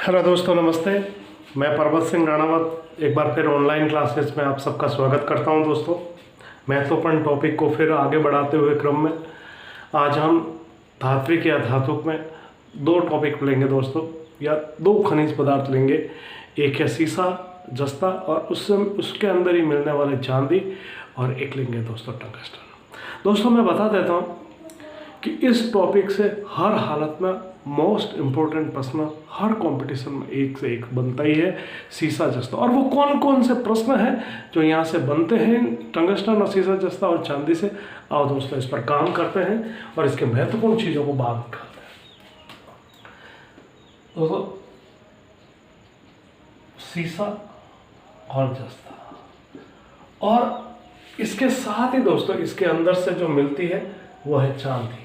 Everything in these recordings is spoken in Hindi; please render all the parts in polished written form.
हेलो दोस्तों, नमस्ते। मैं पर्वत सिंह राणावत एक बार फिर ऑनलाइन क्लासेस में आप सबका स्वागत करता हूं। दोस्तों, महत्वपूर्ण टॉपिक को फिर आगे बढ़ाते हुए क्रम में आज हम धात्विक या धातुक में दो टॉपिक लेंगे दोस्तों, या दो खनिज पदार्थ लेंगे। एक है सीसा जस्ता और उसके अंदर ही मिलने वाले चांदी, और एक लेंगे दोस्तों टंगस्टन। दोस्तों, मैं बता देता हूँ कि इस टॉपिक से हर हालत में मोस्ट इम्पोर्टेंट प्रश्न हर कंपटीशन में एक से एक बनता ही है, सीसा जस्ता। और वो कौन कौन से प्रश्न हैं जो यहाँ से बनते हैं टंगस्टन और सीसा जस्ता और चांदी से। आओ दोस्तों, इस पर काम करते हैं और इसके महत्वपूर्ण चीज़ों को बाहर निकालते हैं। दोस्तों, सीसा और जस्ता, और इसके साथ ही दोस्तों इसके अंदर से जो मिलती है वो है चांदी।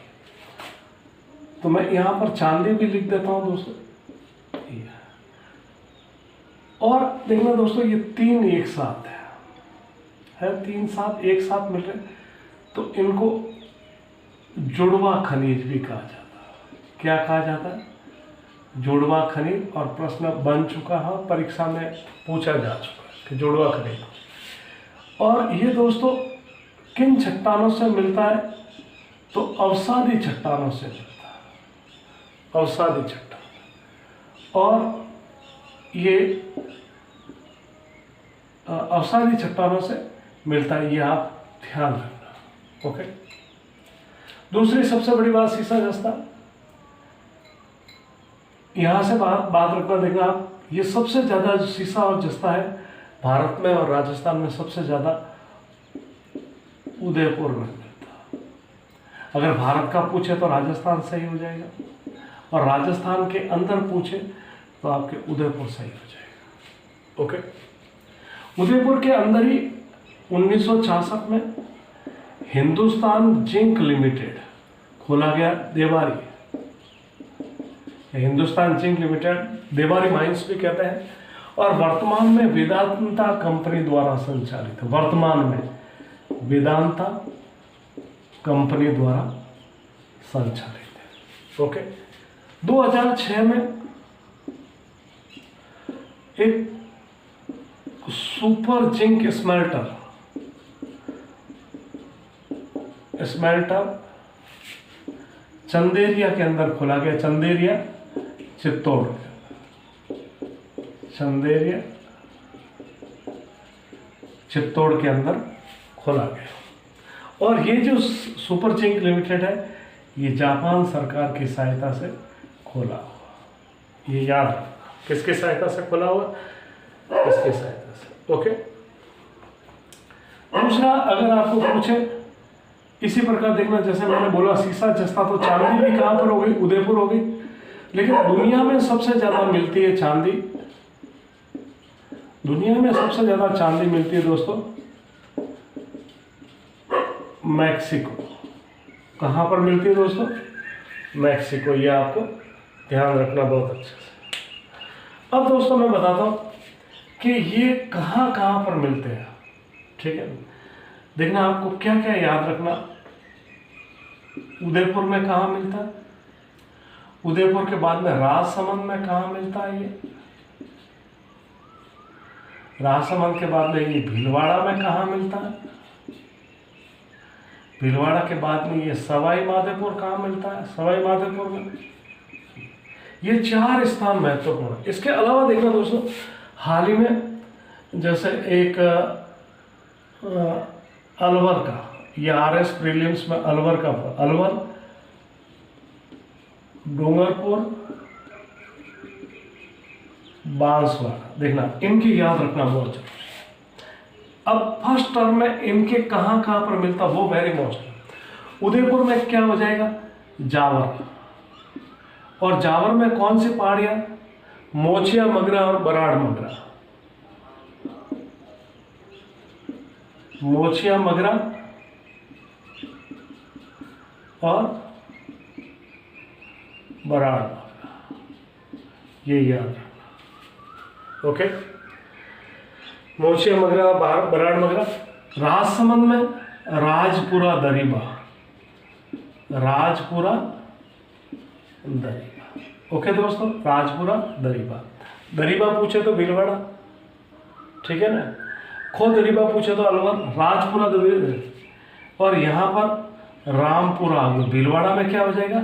तो मैं यहाँ पर चांदी भी लिख देता हूँ दोस्तों। और देखना दोस्तों, ये तीन एक साथ है तीन साथ एक साथ मिल रहे, तो इनको जुड़वा खनिज भी कहा जाता है। क्या कहा जाता है? जुड़वा खनिज। और प्रश्न बन चुका है, परीक्षा में पूछा जा चुका है कि जुड़वा खनिज। और ये दोस्तों किन चट्टानों से मिलता है? तो अवसादी चट्टानों से मिलता है, अवसादी चट्टान। और ये अवसादी चट्टानों से मिलता है, ये आप ध्यान रखना। ओके। दूसरी सबसे बड़ी बात सीसा जस्ता, यहां से बात रखना। देखना आप, ये सबसे ज्यादा जो सीसा और जस्ता है भारत में और राजस्थान में सबसे ज्यादा उदयपुर में मिलता। अगर भारत का पूछे तो राजस्थान सही हो जाएगा, और राजस्थान के अंदर पूछे तो आपके उदयपुर सही हो जाएगा। ओके। उदयपुर के अंदर ही 1966 में हिंदुस्तान जिंक लिमिटेड खोला गया, Devari. Hindustan zinc limited, Devari mines भी कहते हैं, और वर्तमान में वेदांता कंपनी द्वारा संचालित है। वर्तमान में वेदांता कंपनी द्वारा संचालित है। ओके। 2006 में एक सुपर जिंक स्मेल्टर चंदेरिया के अंदर खोला गया। चंदेरिया चित्तौड़, चंदेरिया चित्तौड़ के अंदर खोला गया। और ये जो सुपर जिंक लिमिटेड है, ये जापान सरकार की सहायता से खोला हुआ। ये याद रखना, किसकी सहायता से खोला हुआ? इसकी सहायता से। ओके। दूसरा, अगर आपको पूछे इसी प्रकार देखना, जैसे मैंने बोला सीसा जस्ता, तो चांदी भी कहां पर हो गई? उदयपुर हो गई। लेकिन दुनिया में सबसे ज्यादा मिलती है चांदी, दुनिया में सबसे ज्यादा चांदी मिलती है दोस्तों मैक्सिको। कहां पर मिलती है दोस्तों? मैक्सिको। ये आपको ध्यान रखना बहुत अच्छे से। अब दोस्तों मैं बताता हूं कि ये कहां कहां पर मिलते हैं। ठीक है, देखना आपको क्या क्या याद रखना। उदयपुर में कहां मिलता है? उदयपुर के बाद में राजसमंद में कहां मिलता है? ये राजसमंद के बाद में ये भीलवाड़ा में कहां मिलता है? भीलवाड़ा के बाद में ये सवाई माधोपुर कहाँ मिलता है? सवाई माधोपुर में। ये चार स्थान महत्वपूर्ण है। इसके अलावा देखना दोस्तों, हाल ही में जैसे एक अलवर का, ये RS प्रीलिम्स में अलवर का, अलवर, डूंगरपुर, बांसवाड़ा, देखना इनकी याद रखना बहुत जरूरी है। अब फर्स्ट टर्म में इनके कहां कहां पर मिलता, वो वेरी मोस्ट। उदयपुर में क्या हो जाएगा? जावर। और जावर में कौन सी पहाड़ियां? मोचिया मगरा और बराड़ मगरा। मोचिया मगरा और बराड़ मगरा, ये याद रखना। ओके। मोचिया मगरा, बराड़ मगरा। राजसमंद में राजपुरा दरिबा, राजपुरा दरिबा। ओके दोस्तों, राजपुरा दरीबा। दरीबा पूछे तो भीलवाड़ा, ठीक है ना। खो दरीबा पूछे तो अलवर, राजपुरा दरीबा। और यहाँ पर रामपुरा, भीलवाड़ा में क्या हो जाएगा,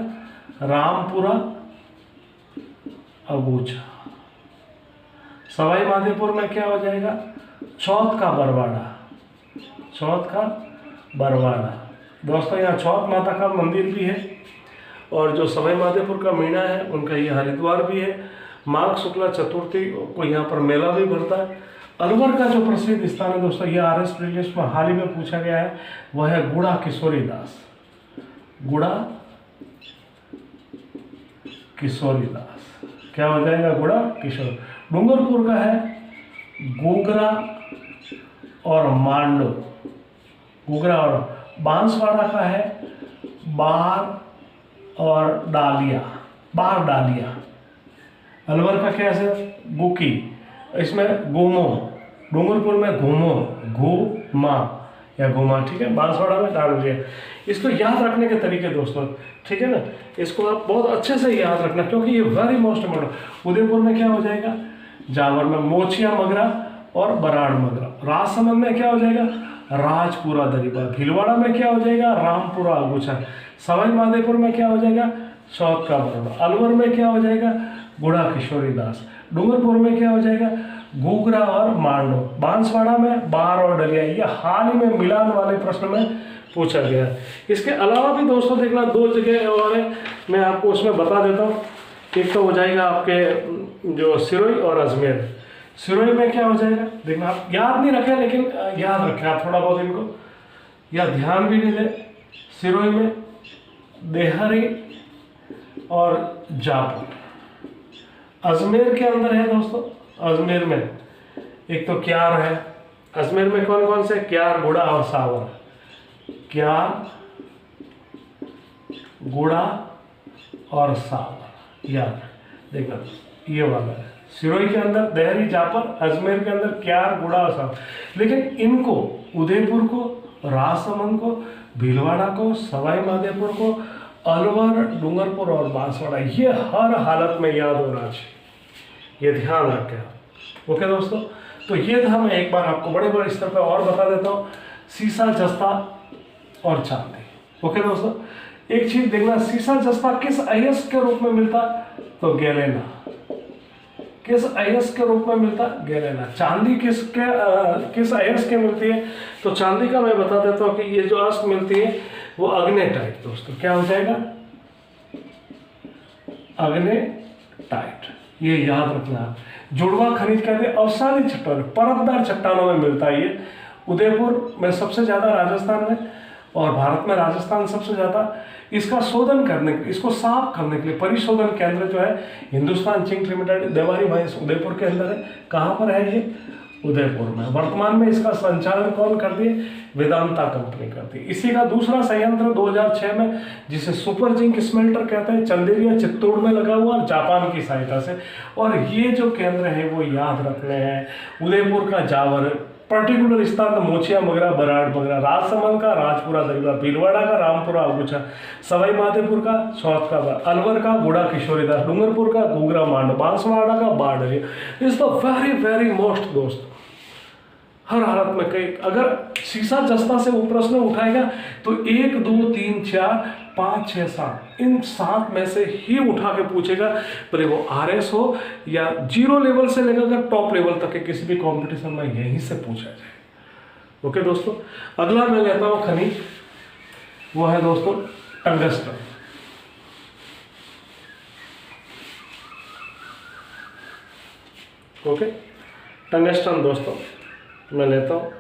रामपुरा अगूचा। सवाई माधोपुर में क्या हो जाएगा, चौथ का बरवाड़ा, चौथ का बरवाड़ा। दोस्तों यहाँ चौथ माता का मंदिर भी है, और जो सवाई माधोपुर का मीणा है उनका ये हरिद्वार भी है। माघ शुक्ला चतुर्थी को यहाँ पर मेला भी भरता है। अलवर का जो प्रसिद्ध स्थान है दोस्तों, ये RS प्रीलिम्स में हाल ही में पूछा गया है, वह है गुड़ा किशोरीदास, गुड़ा किशोरीदास। क्या हो जाएगा, गुड़ा किशोर। डूंगरपुर का है गोगरा और मांडो, गोगरा। और बांसवाड़ा का है बार और डालिया, बार डालिया। अलवर का क्या है, गुकी, इसमें गुमो। डूंगरपुर में घूमो, घूमा या घुमा, ठीक है। बांसवाड़ा में डालिया। इसको याद रखने के तरीके दोस्तों, ठीक है ना, इसको आप बहुत अच्छे से याद रखना, क्योंकि ये वेरी मोस्ट इम्पोर्टेंट। उदयपुर में क्या हो जाएगा, जावर में मोचिया मगरा और बराड़ मगरा। राजसमंद में क्या हो जाएगा, राजपुरा दरीबा। भीलवाड़ा में क्या हो जाएगा, रामपुरा अगूचा। सवाई माधोपुर में क्या हो जाएगा, चौथ का बरवाड़ा। अलवर में क्या हो जाएगा, गुड़ा किशोरीदास। डूंगरपुर में क्या हो जाएगा, घूघरा और मांडो। बांसवाड़ा में बार और डलिया। ये हाल ही में मिलान वाले प्रश्न में पूछा गया है। इसके अलावा भी दोस्तों देखना, 2 जगह और है, मैं आपको उसमें बता देता हूँ। एक तो हो जाएगा आपके जो सिरोही और अजमेर। सिरोही में क्या हो जाएगा, देखना आप याद नहीं रखें, लेकिन याद रखें आप थोड़ा बहुत इनको, या ध्यान भी नहीं दें। सिरोही में देहरी और जापुर। अजमेर के अंदर है दोस्तों, अजमेर में एक तो क्यार है। अजमेर में कौन कौन से, क्यार, गुड़ा और सावर। क्यार, गुड़ा और सावर, याद देखना, ये वाला है। सिरोही के अंदर देहरी, जापर। अजमेर के अंदर क्यार, गुड़ा और सावर। लेकिन इनको, उदयपुर को, राजसमंद को, भीलवाड़ा को, सवाई माधोपुर को, अलवर, डूंगरपुर और बांसवाड़ा, ये हर हालत में याद होना चाहिए, ये ध्यान रखें आप। ओके दोस्तों, तो ये था, मैं एक बार आपको बड़े बड़े स्तर पर और बता देता हूँ, सीसा, जस्ता और चांदी। ओके दोस्तों, एक चीज देखना, सीसा जस्ता किस अयस्क के रूप में मिलता, तो गैलेना। किस अयस्क के रूप में मिलता, गैलेना। चांदी किस अयस्क के मिलती है, तो चांदी का मैं बता देता हूँ कि ये जो अयस्क मिलती है वो अग्नेटाइट। दोस्तों क्या हो जाएगा, अग्नेटाइट, ये याद रखना। जुड़वा खनिज कहते हैं, अवसादी चट्टान, परतदार चट्टानों में मिलता है ये। उदयपुर में सबसे ज्यादा, राजस्थान में, और भारत में राजस्थान सबसे ज्यादा। इसका शोधन करने, इसको साफ करने के लिए परिशोधन केंद्र जो है हिंदुस्तान जिंक लिमिटेड, देवारी भाई उदयपुर के अंदर है। कहाँ पर है ये, उदयपुर में। वर्तमान में इसका संचालन कौन करती है, वेदांता कंपनी करती है। इसी का दूसरा संयंत्र 2006 में, जिसे सुपर जिंक स्मेल्टर कहते हैं, चंदेरिया चित्तौड़ में लगा हुआ, जापान की सहायता से। और ये जो केंद्र है वो याद रखने हैं, उदयपुर का जावर, पर्टिकुलर स्थान मोचिया मगरा, बराड़ मगरा। राजसमंद का राजपुरा दरीबा, भीलवाड़ा का रामपुरा अगूचा, सवाई माधोपुर का चौथ का बार, अलवर का गुड़ा किशोरीदास, डूंगरपुर का घूघरा मांडो, बांसवाड़ा का बाढ़। Is the very very most दोस्त, हर हालत में। कई अगर सीसा जस्ता से वो प्रश्न उठाएगा तो 1 2 3 4 5 6 7 इन 7 में से ही उठा के पूछेगा, भले वो RS हो या 0 लेवल से लेकर टॉप लेवल तक के किसी भी कंपटीशन में यहीं से पूछा जाए। ओके दोस्तों, अगला मैं लेता हूं खनिज, वो है दोस्तों टंगस्टन। ओके, टंगस्टन दोस्तों मैं लेता हूं,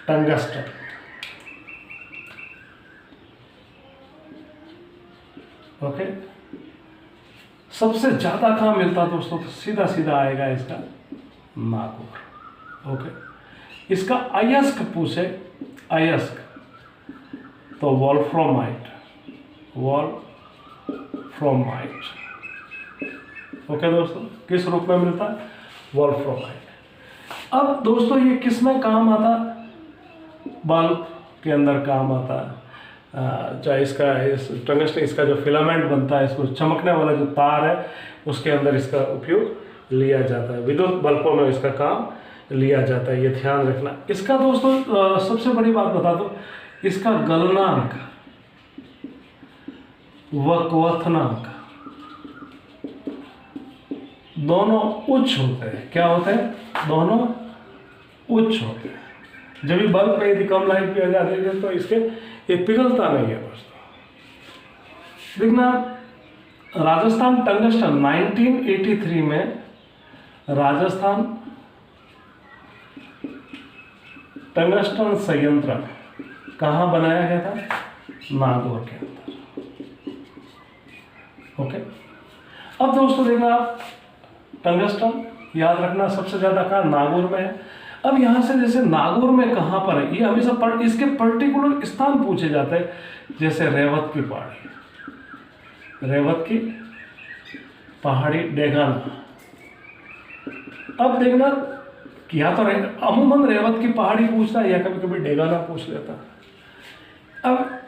टंगस्टन। ओके, सबसे ज्यादा कहाँ मिलता दोस्तों, तो सीधा सीधा आएगा इसका नागौर। ओके, इसका अयस्क पूछे, अयस्क तो वॉल्फ्रामाइट, वॉल्फ्रामाइट। ओके दोस्तों, किस रूप में मिलता है, वॉल्फ्रामाइट। अब दोस्तों ये किस में काम आता, बल्ब के अंदर काम आता है, चाहे इस टंगस्टन इसका जो फिलामेंट बनता है, इसको चमकने वाला जो तार है उसके अंदर इसका उपयोग लिया जाता है। विद्युत बल्बों में इसका काम लिया जाता है, ये ध्यान रखना। इसका दोस्तों सबसे बड़ी बात बता दो, इसका गलनांक व क्वथनांक दोनों उच्च होते हैं। क्या होते हैं? दोनों उच्च होते हैं। जब भी बल्ब में यदि कम लाइट भी आ जाती है तो इसके ये पिघलता नहीं है दोस्तों। देखना, राजस्थान टंगस्टन 1983 में राजस्थान टंगस्टन संयंत्र कहाँ बनाया गया था? नागौर के अंदर। ओके, अब दोस्तों देखना, टंगस्टन याद रखना सबसे ज्यादा कहाँ? नागौर में है। अब यहाँ से जैसे नागौर में कहाँ पर है, ये हमेशा इसके पर्टिकुलर स्थान पूछे जाते हैं, जैसे रेवत की पहाड़ी डेगाना। अब देखना, या तो अमूमन रेवत की पहाड़ी पूछता है या कभी कभी डेगाना पूछ लेता। अब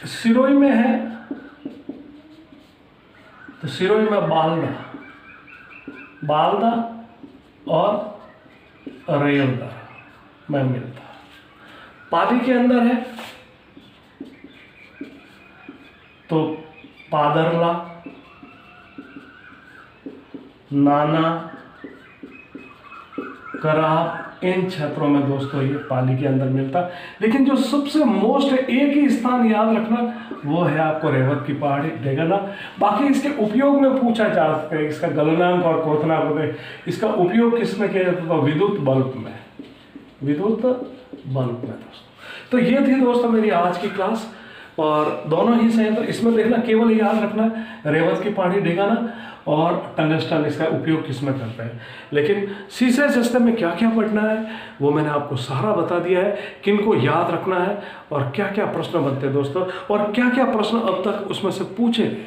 सिरोही में है तो सिरोही में बालदा और रेयलदा में मिलता। पाली के अंदर है तो पादरला, नाना, कराह, इन क्षेत्रों में दोस्तों ये पाली के अंदर मिलता। लेकिन जो सबसे मोस्ट एक ही स्थान याद रखना वो है आपको रेवत की पहाड़ी डेगाना। बाकी इसके उपयोग में पूछा जा सकता है, इसका गलनांक और क्वथनांक होते हैं। इसका उपयोग किस में किया जाता था? विद्युत बल्ब में दोस्तों। तो ये थी दोस्तों मेरी आज की क्लास, और दोनों ही संयंत्र इसमें देखना, केवल याद रखना रेवत की पहाड़ी डेगाना और टंगस्टन इसका उपयोग किस में करते हैं। लेकिन सीसे सिस्टम में क्या क्या पढ़ना है वो मैंने आपको सारा बता दिया है, किनको याद रखना है और क्या क्या प्रश्न बनते हैं दोस्तों, और क्या क्या प्रश्न अब तक उसमें से पूछे गए।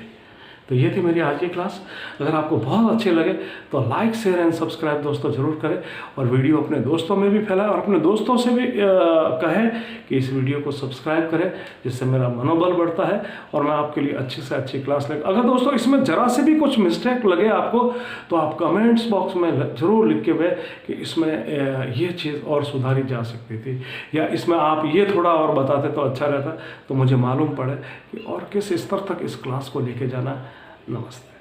तो ये थी मेरी आज की क्लास। अगर आपको बहुत अच्छे लगे तो लाइक, शेयर एंड सब्सक्राइब दोस्तों ज़रूर करें, और वीडियो अपने दोस्तों में भी फैलाएं, और अपने दोस्तों से भी कहें कि इस वीडियो को सब्सक्राइब करें, जिससे मेरा मनोबल बढ़ता है और मैं आपके लिए अच्छी से अच्छी क्लास लेकर। अगर दोस्तों इसमें ज़रा से भी कुछ मिस्टेक लगे आपको तो आप कमेंट्स बॉक्स में ज़रूर लिख के भें कि इसमें ये चीज़ और सुधारी जा सकती थी, या इसमें आप ये थोड़ा और बताते तो अच्छा रहता, तो मुझे मालूम पड़े कि और किस स्तर तक इस क्लास को लेके जाना है। नमस्ते।